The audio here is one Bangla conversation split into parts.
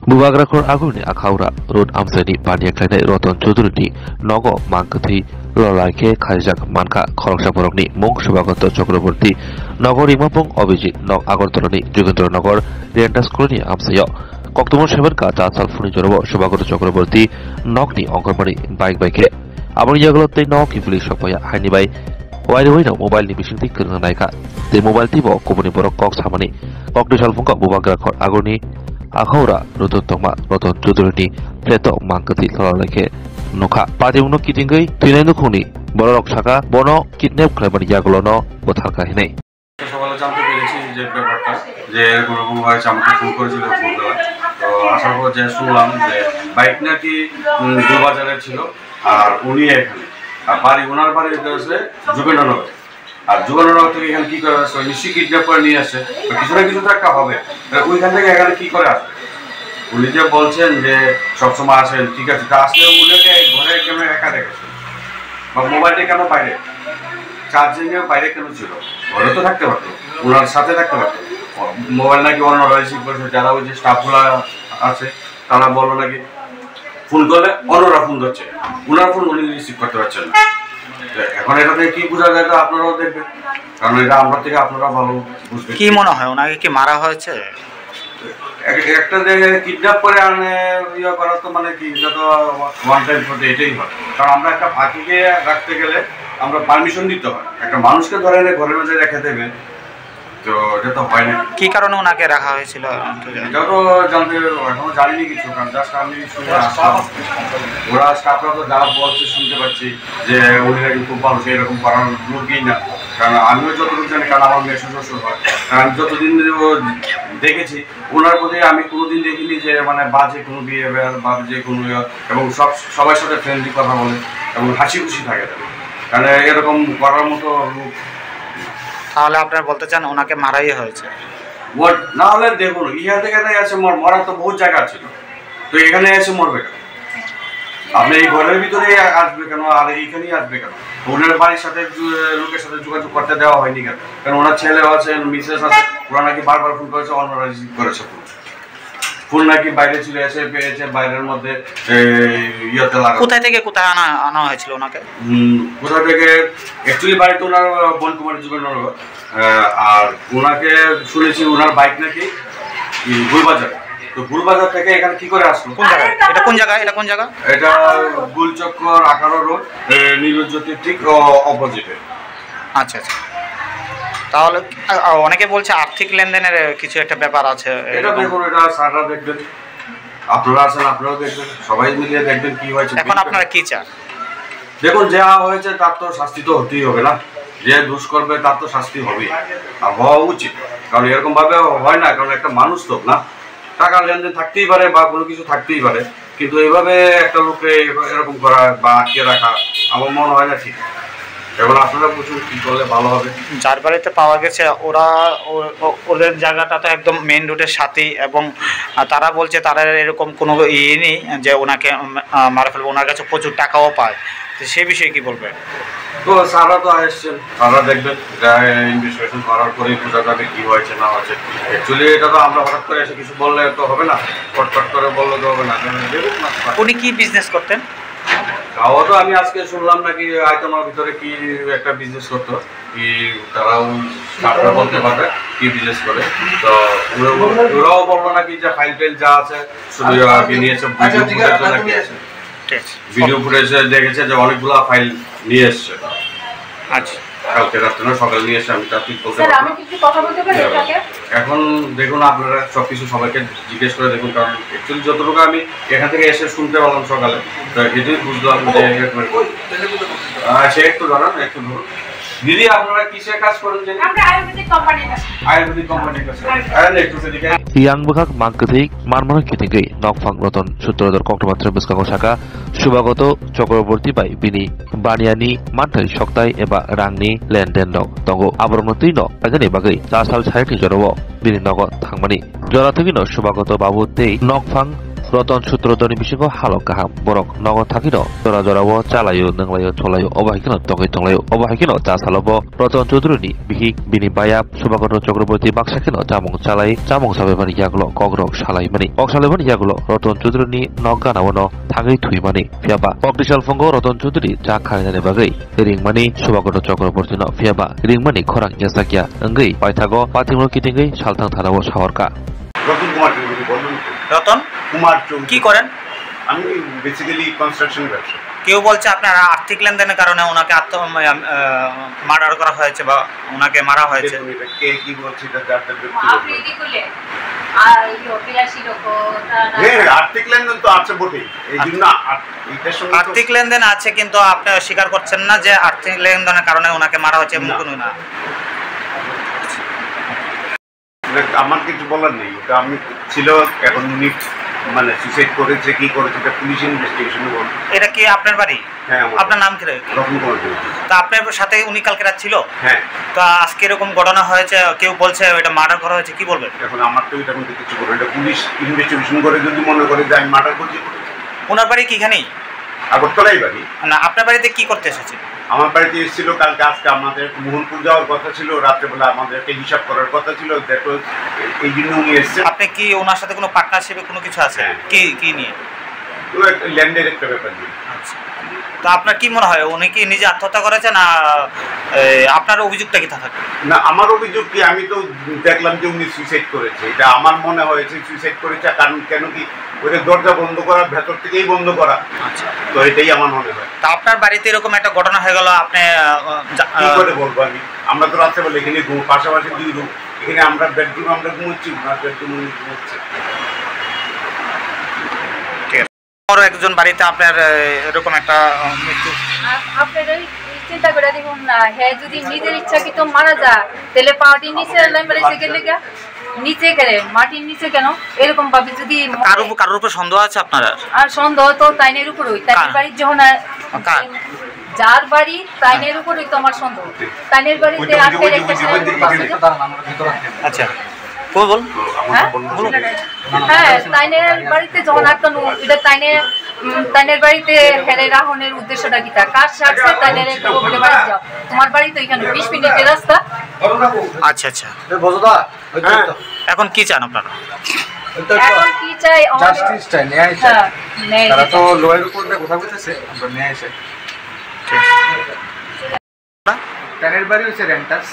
Bubagrakhor aguni akhaura road amsani pania khainai Roton Choudhury nogo mangkathi lolaike khaijak manka khoroksa borokni mung Subhagoto Chakraborty nogor imapong Abhijit nog Agartalani Jogendranagar Rentas Colony amsayo October 7 ka Chatsal Funi Jorobo Subhagoto Chakraborty nogni Ongormani bike abang jagalotte nog kifli sopaya haini bai wairi no mobile ni bising tik kerna naika te mobile tibo company borok kok samani kokni salfungka Bubagrakhor aguni akhaura Roton Tongma Roton Choudhury Pleto mangkathi lolaike nokha patimno kitingai tuinai nukhuni borok saka bono kidnap khlaibani jagolono botharka hinai সকালে জানতে পেরেছি যে ব্যাপারটা যে এরকম হয়েছে আমাকে ফোন করেছিল ফোনটা তো আসার পর যে শুনলাম যে বাইক নাকি দুবাজারে ছিল আর উনি এখানে আর বাড়ি ওনার বাড়ি হচ্ছে যোগেন্দ্রনগর আর যোগেন্দ্রনগর থেকে এখানে কি করে আসে নিশ্চয়ই কিডন্যাপ করে নিয়ে আসে কিছু না কিছু তো একটা হবে ওইখান থেকে এখানে কি করে আসবে উনি যে বলছেন যে সবসময় আসেন ঠিক আছে তা আসলে উনাকে ঘরে কেন একা রেখেছেন বা মোবাইলটা কেন বাইরে চার্জিংয়ে বাইরে কেন ছিল ঘরে তো থাকতে পারতো ওনার সাথে থাকতে পারতো মোবাইল নাকি অন্যরা রিসিভ করেছে যারা ওই যে স্টাফগুলো আছে তারা বললো নাকি ফোন করলে অন্যরা ফোন করছে ওনার ফোন উনি রিসিভ করতে পারছেন না এখন এটা থেকে কি বোঝা যায় তো আপনারাও দেখবেন কারণ এটা আমরা থেকে আপনারা ভালো বুঝবেন কি মনে হয় ওনাকে কি মারা হয়েছে একটা জায়গায় কিডন্যাপ করে আনে ইয়ে করা তো মানে কি এটা তো ওয়ান টাইম করতে এটাই হয় কারণ আমরা একটা পাখিকে রাখতে গেলে আমরা পারমিশন দিতে হয় একটা মানুষকে ধরে এনে ঘরের মধ্যে রেখে দেবে তো এটা তো হয় না কি কারণে ওনাকে রাখা হয়েছিল এটা তো জানতে এখনো জানিনি কিছু কারণ জাস্ট আমি শুনে আসলাম ওরা স্টাফরা তো যা বলছে শুনতে পাচ্ছি যে উনি নাকি খুব ভালো এরকম করার লোকই না কারণ আমিও যতটুকু জানি কারণ আমার মেয়ে শ্বশুর হয় কারণ আমি যতদিন দেখেছি ওনার প্রতি আমি কোনোদিন দেখিনি যে মানে বাজে কোনো বিহেভিয়ার বা যে কোনো এবং সবার সাথে ফ্রেন্ডলি কথা বলে এবং হাসি খুশি থাকে কারণ এরকম করার মতো লোক তাহলে আপনারা বলতে চান ওনাকে মারাই হয়েছে না হলে দেখুন ইহা থেকে আছে মরার তো বহুত জায়গা ছিল তো এখানে এসে মরবে কেন আপনি এই ঘরের ভিতরে আসবে কেন আর এইখানেই আসবে কেন ওনার বাড়ির সাথে লোকের সাথে যোগাযোগ করতে দেওয়া হয়নি কেন কারণ ওনার ছেলে আছে মিসেস আছে ওরা নাকি বারবার ফোন করেছে অন্যরা রিসিভ করেছে ফোন নাকি বাইরে চলে এসে পেয়েছে বাইরের মধ্যে ইয়েতে লাগা কোথায় থেকে কোথায় আনা হয়েছিল ওনাকে কোথা থেকে অ্যাকচুয়ালি বাড়িতে ওনার বনকুমারী যোগেন্দ্রনগর আর ওনাকে শুনেছি ওনার বাইক নাকি গুলবাজার তো গুলবাজার থেকে এখানে কি করে আসলো কোন জায়গায় এটা কোন জায়গা এটা কোন জায়গা এটা গুলচক্কর 18 রোড নীলজ্যোতির ঠিক অপোজিটে আচ্ছা আচ্ছা তাহলে অনেকে বলছে আর্থিক লেনদেনের কিছু একটা ব্যাপার আছে এটা দেখুন এটা স্যাররা দেখবেন আপনারা আছেন আপনারাও দেখবেন সবাই মিলিয়ে দেখবেন কি হয়েছে এখন আপনারা কি চান দেখুন যা হয়েছে তার তো শাস্তি তো হতেই হবে না যে দোষ করবে তার তো শাস্তি হবেই আর হওয়া উচিত কারণ এরকম ভাবে হয় না কারণ একটা মানুষ তো না টাকা লেনদেন থাকতেই পারে বা কোনো কিছু থাকতেই পারে কিন্তু এইভাবে একটা লোককে এরকম করা বা আটকে রাখা আমার মনে হয় না ঠিক এবার আপনারা বুঝুন কি করলে ভালো হবে যার বাড়িতে পাওয়া গেছে ওরা ওদের জায়গাটা তো একদম মেইন রোডের সাথেই এবং তারা বলছে তারা এরকম কোনো ইয়ে নেই যে ওনাকে মারা ফেলবে ওনার কাছে প্রচুর টাকাও পায় তো সে বিষয়ে কি বলবে তো স্যাররা তো আসছেন তারা দেখবেন ইনভেস্টিগেশন করার পরেই বোঝা যাবে কি হয়েছে না হয়েছে অ্যাকচুয়ালি এটা তো আমরা হঠাৎ করে এসে কিছু বললে তো হবে না ফটফট করে বললে তো হবে না উনি কি বিজনেস করতেন তাও তো আমি আজকে শুনলাম নাকি আইটেমের ভিতরে কি একটা বিজনেস করতো কি তারাও স্টাফরা বলতে পারবে কি বিজনেস করে তো ওরাও বললো নাকি যে ফাইল টাইল যা আছে শুধু নিয়েছে ভিডিও ফুটেজ দেখেছে যে অনেকগুলো ফাইল নিয়ে এসছে আচ্ছা কালকে রাত্রে না সকালে নিয়ে এসে আমি তা ঠিক বলতে এখন দেখুন আপনারা সবকিছু সবাইকে জিজ্ঞেস করে দেখুন কারণ অ্যাকচুয়ালি যতটুকু আমি এখান থেকে এসে শুনতে পারলাম সকালে তো এটাই বুঝলাম যে সে একটু ধরেন একটু ধরুন দিদি আপনারা কিসের কাজ করেন জানেন আমরা আয়ুর্বেদিক কোম্পানির কাজ করি একটু সেদিকে yang bekak mangkathi marmara kitingai nokphang Roton Sutrodar Koktomatra Bwskango Saka Subhagoto Chakraborty bai bini baniani manthai soktai eba rangni lenden dok tongo abornotui no ajani bagai Chasal 60 jorobo bini nogo thangmani jora thegi no Subhagoto babu tei nokphang रतन सूत्रधनी बिसिंखौ हालक गाहाम बरक नगद थाकिनो जरा जराबो चालायो नंलायो छलायो अबाहायखिनो तंगै तंलायो अबाहायखिनो जासालबो रतन चौधुरीनि बिहि बिनि बायाब सुभागत चक्रवर्ती बाक्साखिनो जामुं चालाय जामुं साबायमानि यागलो कग्रक सालायमानि अक्सालायमानि यागलो रतन चौधुरीनि नगानावनो थागै थुइमानि फियाबा पक्टिसाल फंगो रतन चौधुरी जा खायनानि बागै रिंमानि सुभागत चक्रवर्तीनो फियाबा रिंमानि खरां यासाकिया अंगै पाइथागो पातिमो किटिंगै सालथां थानाबो सावरका রতন কুমার চৌধুরী বলুন। রতন কুমার চৌধুরী কি করেন? আমি বেসিক্যালি কনস্ট্রাকশন ব্যবসা। কেউ বলছে আপনার আর্থিক লেনদেনের কারণে ওনাকে মার্ডার করা হয়েছে বা ওনাকে মারা হয়েছে। দেখুন এটা কে কি বলছে এটা যার আর্থিক লেনদেন তো আছে বটেই, এই জন্য এটার সঙ্গে আর্থিক লেনদেন আছে, কিন্তু আপনি স্বীকার করছেন না যে আর্থিক লেনদেনের কারণে ওনাকে মারা হয়েছে এমন কোনো না। আমার কিছু বলার নেই, ওটা আমি ছিল এখন উনি মানে সুইসাইড করেছে কি করেছে এটা পুলিশ ইনভেস্টিগেশন বলবে। এটা কি আপনার বাড়ি? হ্যাঁ। আপনার নাম কি? রতন কুমার চৌধুরী। তা আপনার সাথে উনি কালকে রাত ছিল? হ্যাঁ। তো আজকে এরকম ঘটনা হয়েছে, কেউ বলছে এটা মার্ডার করা হয়েছে, কি বলবেন? এখন আমার তো এটা কিন্তু কিছু করে, এটা পুলিশ ইনভেস্টিগেশন করে যদি মনে করে যে আমি মার্ডার করছি। ওনার বাড়ি কি এখানেই? আগরতলাই বাড়ি। না, আপনার বাড়িতে কি করতে এসেছে? আমার বাড়িতে এসেছিল কালকে, আজকে আমাদের মোহনপুর যাওয়ার কথা ছিল, রাত্রেবেলা আমাদেরকে হিসাব করার কথা ছিল, দেখো এই জন্য উনি এসেছে। আপনি কি ওনার সাথে কোনো পার্টনারশিপে কোনো কিছু আছে? কি কি নিয়ে? ল্যান্ডের একটা ব্যাপার নিয়ে। আচ্ছা, তো আপনার কি মনে হয় উনি কি নিজে আত্মহত্যা করেছে না আপনার অভিযোগটা কি থাকে? না, আমার অভিযোগ কি, আমি তো দেখলাম যে উনি সুইসাইড করেছে, এটা আমার মনে হয়েছে সুইসাইড করেছে। কারণ কেন কি ওদের দরজা বন্ধ করা, ভেতর থেকেই বন্ধ করা। আচ্ছা, তো এটাই আমার মনে হয়। তা আপনার বাড়িতে এরকম একটা ঘটনা হয়ে গেল, আপনি কি করে বলবো আমি? আমরা তো রাত্রেবেলা এখানে পাশাপাশি 2 রুম, এখানে আমরা বেডরুম আমরা ঘুমোচ্ছি, ওনার বেডরুম উনি ঘুমোচ্ছে। বড় একজন বাড়িতে আপনার এরকম একটা মৃত্যু, আপনার চিন্তা করে দেখুন না, হ্যাঁ যদি নিজের ইচ্ছাকৃত মারা যায় তাহলে পার্টির নিচে মেরেছে গেলে নিচে গেলে মাটির নিচে কেন এরকম ভাবে যদি কারোর উপর সন্দেহ আছে আপনার? আর সন্দেহ তো তাইনের উপরই, তাইনের বাড়ির যখন যার বাড়ি তাইনের উপরই তো আমার সন্দেহ। তাইনের বাড়িতে আজকের একটা আচ্ছা বল। হ্যাঁ, তাইনের বাড়িতে যখন আটকানো, এটা তাইনের বাড়িতে হেরে রাহনের উদ্দেশ্যটা কি? কার সাথে তাইনের বলে বাড়ি যাও, তোমার বাড়ি তো এখানে 20 মিনিটের রাস্তা। আচ্ছা আচ্ছা, এখন কি চান আপনারা? এখন কি চাই? জাস্টিস চাই, ন্যায় চাই। তারা তো লয়ের উপর দিয়ে কথা বলতেছে, আমরা ন্যায় চাই। তানের বাড়ি হচ্ছে রেন্টাস।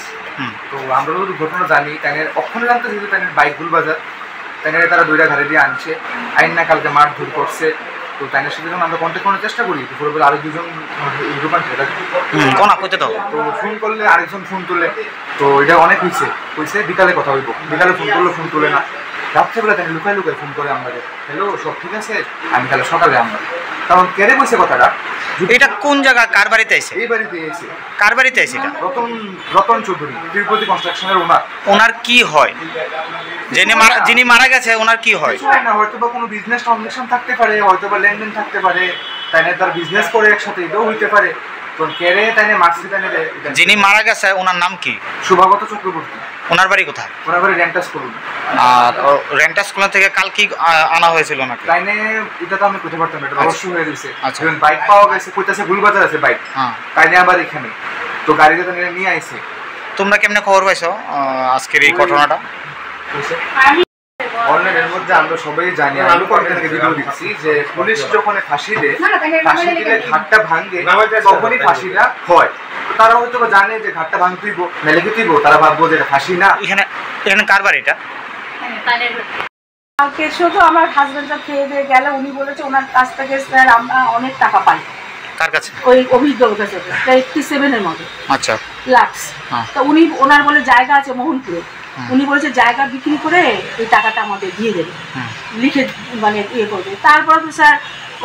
তো আমরা যদি ঘটনা জানি, তানের অক্ষণে জানতে যেহেতু তানের বাইক গুলবাজার, তানের তারা 2টা ঘাড়ে দিয়ে আনছে, আইন না কালকে মারধর করছে। তো তাইনের সাথে যখন আমরা কন্ট্যাক্ট করার চেষ্টা করি, দুপুরবেলা আরো 2জন তো ফোন করলে আরেকজন ফোন তুলে, তো এটা অনেক হয়েছে বিকালে কথা হইব, বিকালে ফোন করলে ফোন তুলে না, রাত্রেবেলা তাই লুকায় লুকায় ফোন করে আমাদের, হ্যালো সব ঠিক আছে, আমি তাহলে সকালে আমরা, কারণ কেড়ে বসে কথাটা। এটা কোন জায়গা, কার বাড়িতে এসে? এই বাড়িতে এসে। কার বাড়িতে এসে? এটা রতন চৌধুরী, তিরুপতি কনস্ট্রাকশনের ওনার। ওনার কি হয়? যিনি মারা গেছে ওনার কি হয়? না, হয়তো বা কোনো বিজনেস ট্রানজাকশন থাকতে পারে, হয়তো বা লেনদেন থাকতে পারে, তাই না, তার বিজনেস করে একসাথে এটাও হইতে পারে। তো কেড়ে তাই না মারছে, তাই না। যিনি মারা গেছে ওনার নাম কি? শুভাগত চক্রবর্তী। ওনার বাড়ি কোথায়? ওনার বাড়ি রেন্টাস করুন। আর রেন্টাস স্কুল থেকে কাল কি আনা হয়েছিল নাকি? তাই না, এটা তো আমি করতে পারতাম না, এটা রহস্য হয়ে গেছে। আচ্ছা, বাইক পাওয়া গেছে, কইতাছে গুলবাজার আছে বাইক। হ্যাঁ, তাই না, আবার এখানে তো গাড়িতে তো নিয়ে আইছে। তোমরা কেমনে খবর পাইছো আজকের এই ঘটনাটা? অনলাইনের মধ্যে আমরা সবাই জানি, আমি কয়েকজনকে ভিডিও দিচ্ছি যে পুলিশ যখন ফাঁসি দেয়, ফাঁসি দিলে ঘাটটা ভাঙে, তখনই ফাঁসিটা হয়। তারা হয়তো জানে যে ঘাটটা ভাঙতেইব, মেলে তুইব, তারা ভাববো যে ফাঁসি না। এখানে কার বাড়ি এটা? কালকে শুধু আমার হাজবেন্ডটা খেয়ে দিয়ে গেলে, উনি বলেছে ওনার কাছ থেকে স্যার আমরা অনেক টাকা পাই। কার কাছে? ওই অভিযোগের কাছে 87 মতো। আচ্ছা, লাক্স। তো উনি ওনার বলে জায়গা আছে মোহনপুরে, উনি বলেছে জায়গা বিক্রি করে এই টাকাটা আমাদের দিয়ে দেবে, লিখে মানে ইয়ে করবে। তারপর তো স্যার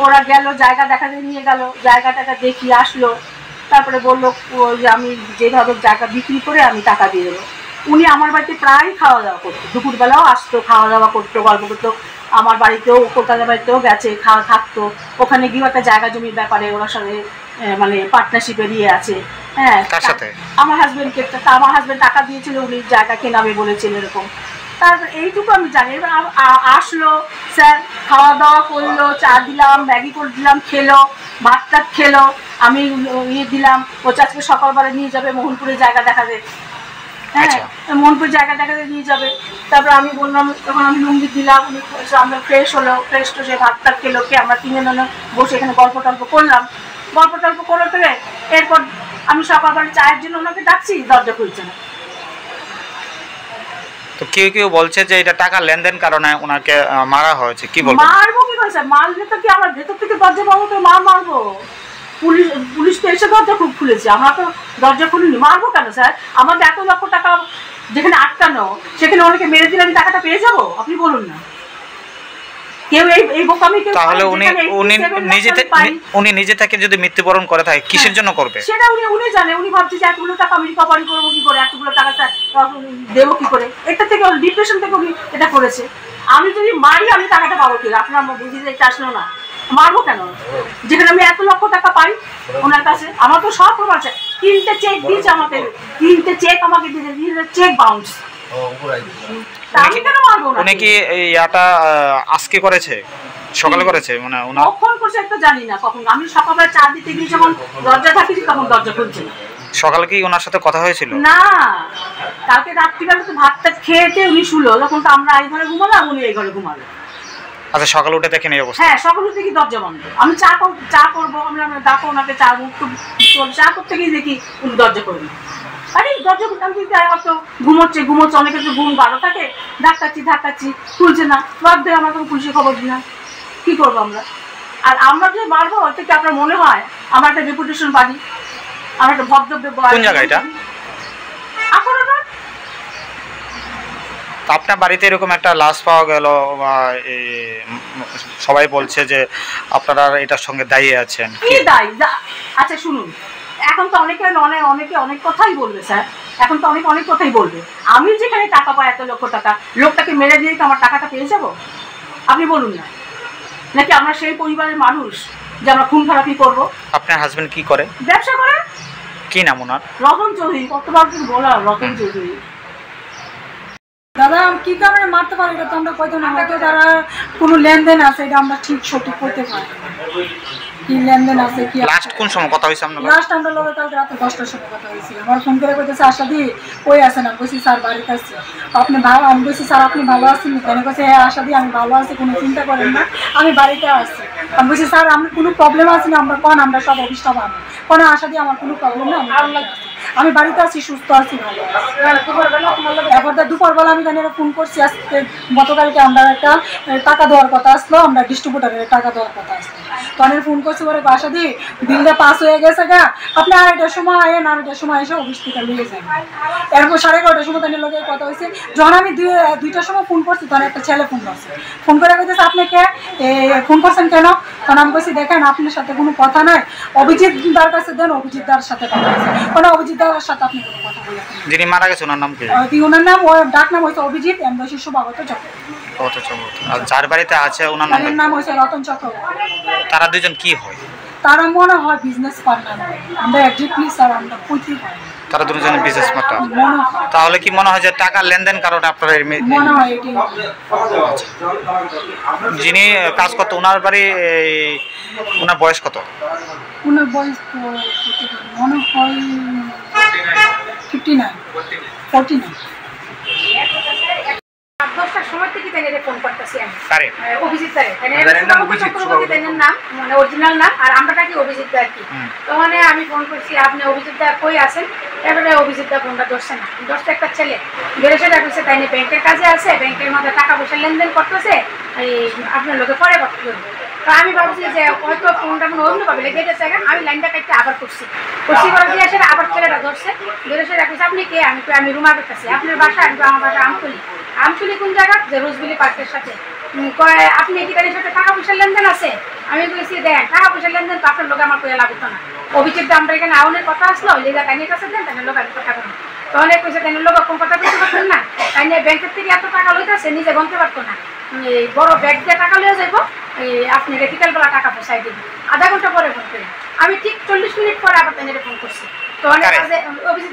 ওরা গেল, জায়গা দেখাতে নিয়ে গেল, জায়গাটাকে দেখিয়ে আসলো, তারপরে বললো যে আমি যেভাবে জায়গা বিক্রি করে আমি টাকা দিয়ে দেবো। উনি আমার বাড়িতে প্রায় খাওয়া দাওয়া করতো, দুপুরবেলাও আসতো, খাওয়া দাওয়া করতো, গল্প করতো। আমার বাড়িতেও, কলকাতা বাড়িতেও গেছে, থাকতো। ওখানে গিয়েও একটা জায়গা জমির ব্যাপারে ওনার সাথে মানে পার্টনারশিপে নিয়ে আছে। হ্যাঁ, কার সাথে? আমার হাজবেন্ডকে। আমার হাজবেন্ড টাকা দিয়েছিল, উনি জায়গা কেনাবে বলেছিল এরকম। তারপর এইটুকু আমি জানি। এবার আসলো স্যার, খাওয়া দাওয়া করলো, চা দিলাম, ম্যাগি করে দিলাম, খেলো, ভাত টাত খেলো, আমি ইয়ে দিলাম। ও আজকে সকালবেলা নিয়ে যাবে মোহনপুরের জায়গা দেখাতে, হ্যাঁ মোহনপুর জায়গা দেখাতে নিয়ে যাবে। তারপর আমি বললাম, তখন আমি লুঙ্গি দিলাম, উনি আমরা ফ্রেশ হলো, ফ্রেশ টসে ভাত টাত খেলো, খেয়ে আমরা তিনজন বসে এখানে গল্প টল্প করলাম। গল্প টল্প করে ফেলে এরপর আমি সকালবেলা চায়ের জন্য ওনাকে ডাকছি, দরজা খুলছে না। তো কেউ কেউ বলছে যে এটা টাকা লেনদেন কারণে ওনাকে মারা হয়েছে, কি বলবো? মারবো কি করে স্যার? মারলে তো কি আমরা ভেতর থেকে দরজা পাবো তো মারবো? পুলিশ তো এসে দরজা খুলেছে, আমরা তো দরজা খুলিনি। মারবো কেন স্যার? আমাদের এত লক্ষ টাকা যেখানে আটকানো, সেখানে অনেকে মেরে দিলে আমি টাকাটা পেয়ে যাবো? আপনি বলুন না। কেউ এই বোকামি কেউ, তাহলে উনি নিজে থেকে যদি মৃত্যুবরণ করে থাকে কিসের জন্য করবে সেটা উনি জানে। উনি ভাবছে যে এতগুলো টাকা আমি রিকভারি করবো কি করে, এতগুলো টাকা দেবো কি করে, এটা থেকে ডিপ্রেশন থেকে উনি এটা করেছে। আমি যদি মারি আমি টাকাটা পাবো কি? আপনার বুঝি যে এটা আসলো না, মারবো কেন? যেখানে আমি এত লক্ষ টাকা পাই ওনার কাছে। আমার তো সব প্রমাণ আছে, 3টে চেক দিয়েছে আমাকে, 3টে চেক আমাকে দিয়েছে, চেক বাউন্স। উনি কি ইয়াটা আজকে করেছে, সকালে করেছে? মানে কখন করছে একটা জানি না। কখন আমি সকালবেলা চা দিতে গিয়ে যখন দরজা ঢাকিয়েছি তখন দরজা খুলছে না। সকালে কি ওনার সাথে কথা হয়েছিল? না, কালকে রাত্রিবেলা তো ভাতটা খেয়েতে উনি শুলো, তখন তো আমরা এই ঘরে ঘুমালাম, উনি এই ঘরে ঘুমালো। আচ্ছা, সকালে উঠে দেখেন এই অবস্থা? হ্যাঁ, সকালে উঠে দেখি দরজা বন্ধ। আমি চা করবো, আমরা ডাকো ওনাকে, চা করতে গিয়ে দেখি উনি দরজা করবেন। আরে দরজা হয়তো ঘুমোচ্ছে, অনেকের তো ঘুম ভালো থাকে, ধাক্কাচ্ছি খুলছে না, বাদ দিয়ে আমরা তো পুলিশে খবর দিই না, কি করবো আমরা? আর আমরা যে মারবো ওতে কি আপনার মনে হয় আমার একটা রেপুটেশন বাড়ি, আমার একটা ভদ্র? কোন জায়গা এটা? আপনার বাড়িতে এরকম একটা লাশ পাওয়া গেল, সবাই বলছে যে আপনারা এটার সঙ্গে দায়ী আছেন। কি দায়ী? আচ্ছা শুনুন, এখন তো অনেকে অনেক কথাই বলবে স্যার, এখন তো অনেক কথাই বলবে। আমি যেখানে টাকা পাই এত লক্ষ টাকা, লোকটাকে মেরে দিয়ে কি আমার টাকাটা পেয়ে যাবো? আপনি বলুন না। নাকি আমরা সেই পরিবারের মানুষ যে আমরা খুন খারাপি করবো? আপনার হাজবেন্ড কি করে? ব্যবসা করে। কি নাম ওনার? রতন চৌধুরী। কতবার বলা, রতন চৌধুরী। দাদা কি কারণে মারতে পারে এটা তো আমরা কইতে না, হয়তো তারা কোনো লেনদেন আছে, এটা আমরা ঠিক সঠিক করতে পারি কি লেনদেন আছে কি। লাস্ট কোন সময় কথা হইছে আপনাদের? লাস্ট আমরা লগে কাল রাতে 10টার সময় কথা হইছিল। আমার ফোন করে কইতেছে আশা দি কই আছেন? আমি কইছি স্যার বাড়িতে আছি। আপনি ভালো? আমি কইছি স্যার আপনি ভালো আছেন? কেন? কইছে হ্যাঁ আশা দি আমি ভালো আছি, কোনো চিন্তা করেন না, আমি বাড়িতে আছি। আমি কইছি স্যার আমার কোনো প্রবলেম আছে না? আমরা কোন আমরা সব অফিসটা পাবো কোন? আশা দি আমার কোনো প্রবলেম না, আমি বাড়িতে আছি, সুস্থ আছি, ভালো আছি। এরপর দুপুরবেলা আমি জানি ফোন করছি, আজকে গতকালকে আমরা একটা টাকা দেওয়ার কথা আসলো, আমরা ডিস্ট্রিবিউটারের টাকা দেওয়ার কথা আসলো, তো আমি ফোন করছি পরে বাসা দিয়ে বিলটা পাস হয়ে গেছে গা, আপনি 2:30টার সময় আয়েন, 2:30টার সময় এসে অফিস থেকে নিয়ে যান। এরপর 11:30টার সময় তাদের লোকের কথা হয়েছে। যখন আমি 2টার সময় ফোন করছি তখন একটা ছেলে ফোন করছে, ফোন করে বলতেছে আপনি কে ফোন করছেন কেন? তখন আমি বলছি দেখেন আপনার সাথে কোনো কথা নাই, অভিজিৎ দার কাছে দেন, অভিজিৎ দার সাথে কথা আছে, কোনো অভিজিৎ দার সাথে আপনি কোনো কথা বলেন। যিনি মারা গেছে ওনার নাম কি? ওনার নাম, ওর ডাক নাম হচ্ছে অভিজিৎ, এমবাসি শুভাগত চক্রবর্তী। আর যার বাড়িতে আছে ওনার নাম হচ্ছে রতন চক্রবর্তী। তারা দুজন কি হয়? তারা মনে হয় বিজনেস পার্টনার, আমরা একজাক্টলি স্যার আমরা কইতে পারি। তারা দুজনে বিজনেস পার্টনার। তাহলে কি মনে হয় যে টাকা লেনদেন কারণে আপনারা মনে হয় এটি? যিনি কাজ করতো ওনার বাড়ি, ওনার বয়স কত? ওনার বয়স তো মনে হয় 59 49। 10টার সময় থেকে তাদের ফোন করতেছি আমি। অভিজিৎ চক্রবর্তী নাম, মানে অরিজিনাল নাম, আর আমরা কি অভিজিৎ দা আর কি। তো মানে আমি ফোন করছি আপনি অভিজিৎ দা কই আছেন? এবারে অভিজিৎ দা ফোনটা ধরছে না, ধরছে একটা ছেলে বেড়েছে ডাকছে, তাই নিয়ে ব্যাংকের কাজে আছে, ব্যাংকের মধ্যে টাকা পয়সা লেনদেন করতেছে, এই আপনার লোকে পরে কথা বলবো। তো আমি ভাবছি যে হয়তো ফোনটা কোনো অন্য পাবে লেগে গেছে, আমি লাইনটা কাটতে আবার করছি করে দিয়ে আসে, আবার ছেলেটা ধরছে, ধরেছে ডাকছে আপনি কে? আমি রুমা করতেছি। আপনার বাসা? আমি আমার বাসা আমতলি। কোন জায়গা? যে রোজবিলি পার্কের সাথে। আপনি কি তাদের সাথে টাকা পয়সার লেনদেন আছে? আমি বলছি দেন টাকা পয়সার লেনদেন তো আপনার লোক আমার কইয়া লাগতো না, অভিযোগ আমরা এখানে আউনের কথা আসলো, ওই জায়গা তাইনের কাছে দেন, তাদের লোক আমি কথা বলি। তখন কইছে তাইনের লোক কোন কথা বলতে পারতেন না, তাই নিয়ে ব্যাংকের থেকে এত টাকা লইতেছে নিজে গনতে পারতো না, এই বড় ব্যাগ দিয়ে টাকা লইয়া যাবো, আপনি বিকালবেলা টাকা পয়সায় দিন। আধা ঘন্টা পরে ফোন করি আমি, ঠিক 40 মিনিট পরে আবার তাইনের ফোন করছি। তখন অভিযোগ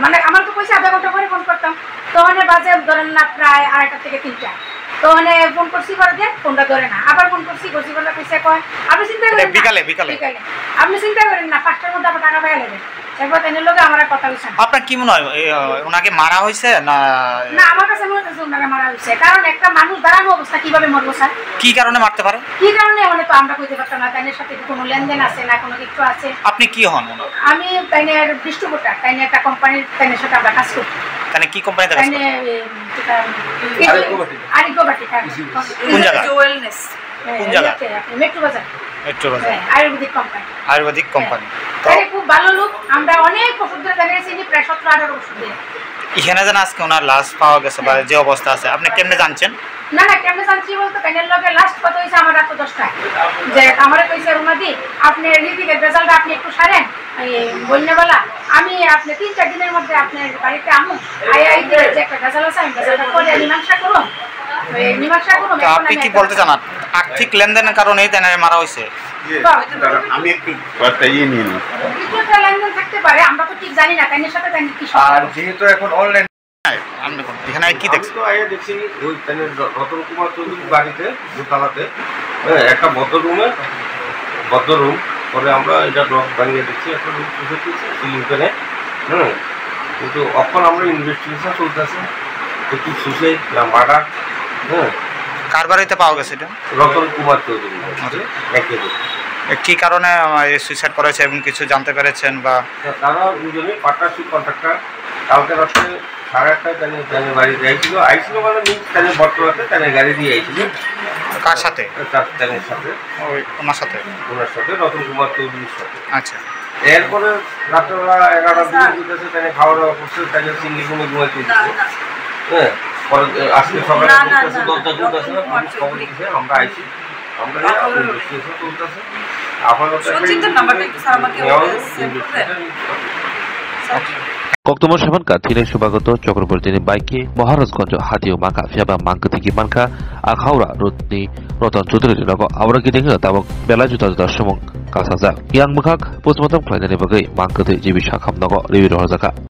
মানে আমার তো কইছে আধা ঘন্টা পরে ফোন করতাম, তখন বাজে ধরেন না প্রায় 2:30 থেকে 3টা, তখন ফোন করছি করে দিয়ে ফোনটা ধরে না, আবার ফোন করছি বলে কইছে কয় আপনি চিন্তা করেন না, বিকালে আপনি চিন্তা করেন না 5টার মধ্যে আপনার টাকা পাইয়া নেবেন। এরপর তাদের লোকে আমার কথা হয়েছে। আপনার কি মনে হয় ওনাকে মারা হয়েছে না? না, আমার কাছে মনে হচ্ছে ওনাকে মারা হয়েছে, কারণ একটা মানুষ দাঁড়ানো অবস্থা কিভাবে মরবো স্যার? কি কারণে মারতে পারে? কি কারণে মানে তো আমরা কইতে পারতাম না, তাইনের সাথে কোনো লেনদেন আছে না কোনো কিছু আছে। আপনি কি হন? আমি তাইনের ডিস্ট্রিবিউটর, তাইনের একটা কোম্পানির তাইনের সাথে আমরা কাজ করি। তাহলে কি কোম্পানিতে কাজ করেন? আরিগো বাটি। কোন জায়গা? ওয়েলনেস। কোন জায়গা? মেট্রো বাজার। আয়ুর্বেদিক কোম্পানি। আয়ুর্বেদিক কোম্পানি। তাই খুব ভালো লোক, আমরা অনেক ওষুধ ধরে তাদের চিনি, প্রায় 17-18 ওষুধ দিয়ে। এখানে যেন আজকে ওনার লাশ পাওয়া গেছে বা যে অবস্থা আছে, আপনি কেমনে জানছেন? না কেমনে জানছি বলতো, তাইনের লগে লাস্ট কথা হয়েছে আমার রাত 10টায়, যে আমারে কইছে রুমাদি আপনি রিদিকের রেজাল্টটা আপনি একটু সারেন বন্যাবেলা, আমি আপনি 3-4 দিনের মধ্যে আপনার বাড়িতে আমু আই যে একটা রেজাল্ট আছে, আমি রেজাল্টটা করে মীমাংসা করুন। আপনি কি বলতে চান আর্থিক লেনদেনের কারণেই তাই মারা হয়েছে? আমি একটু একটা ইয়ে নিয়ে নিই। লেনদেন থাকতে পারে, আমরা তো ঠিক জানি না তাইনের সাথে তাইনের কি। আর যেহেতু এখন অনলাইন এখানে কি দেখছি? দেখছি ওই রতন কুমার চৌধুরীর বাড়িতে দোতলাতে একটা বদ্ধ রুম পরে আমরা এটা ড্রপ বানিয়ে দেখছি, একটা রুম পুষেছি সিলিং ফ্যানে। কিন্তু এখন আমরা ইনভেস্টিগেশন চলতেছে কি সুসে না মার্ডার। কার বাড়িতে পাওয়া গেছে এটা? রতন কুমার চৌধুরী একেবারে। কি কারণে সুইসাইড করেছে এবং কিছু জানতে পেরেছেন? বা তারা দুজনে পার্টনারশিপ কন্ট্রাক্টর। কালকে রাত্রে 8:30টায় তাদের বাড়িতে আইছিল মানে তাদের বর্তমানে তাদের গাড়ি দিয়ে আইছিল। কার সাথে? তাদের সাথে, ওনার সাথে রতন কুমার চৌধুরীর সাথে। আচ্ছা। এরপরে রাত্রেবেলা 11টার দিকে দিতেছে, তাদের খাওয়া দাওয়া করছে, তাদের চিংড়ি কুমে ঘুমাইতে দিচ্ছে। হ্যাঁ, পরে আজকে সকালে দরজা খুলতেছে, খবর দিচ্ছে, আমরা আইছি, আমরা ইনভেস্টিগেশন চলতেছে। Koktomo Shamanka, Tine Shubagoto, Chokrobordini Baiki, Moharaskonjo, Hatio Maka, Fiaba Manka Tiki Manka, Akhaura, Rutni, Rotan Chudri, our getting a tabak, Belajuta, Shomon, Kasaza, Young Makak, Postmortem Klein, Manka, Jibishakam, River Hozaka.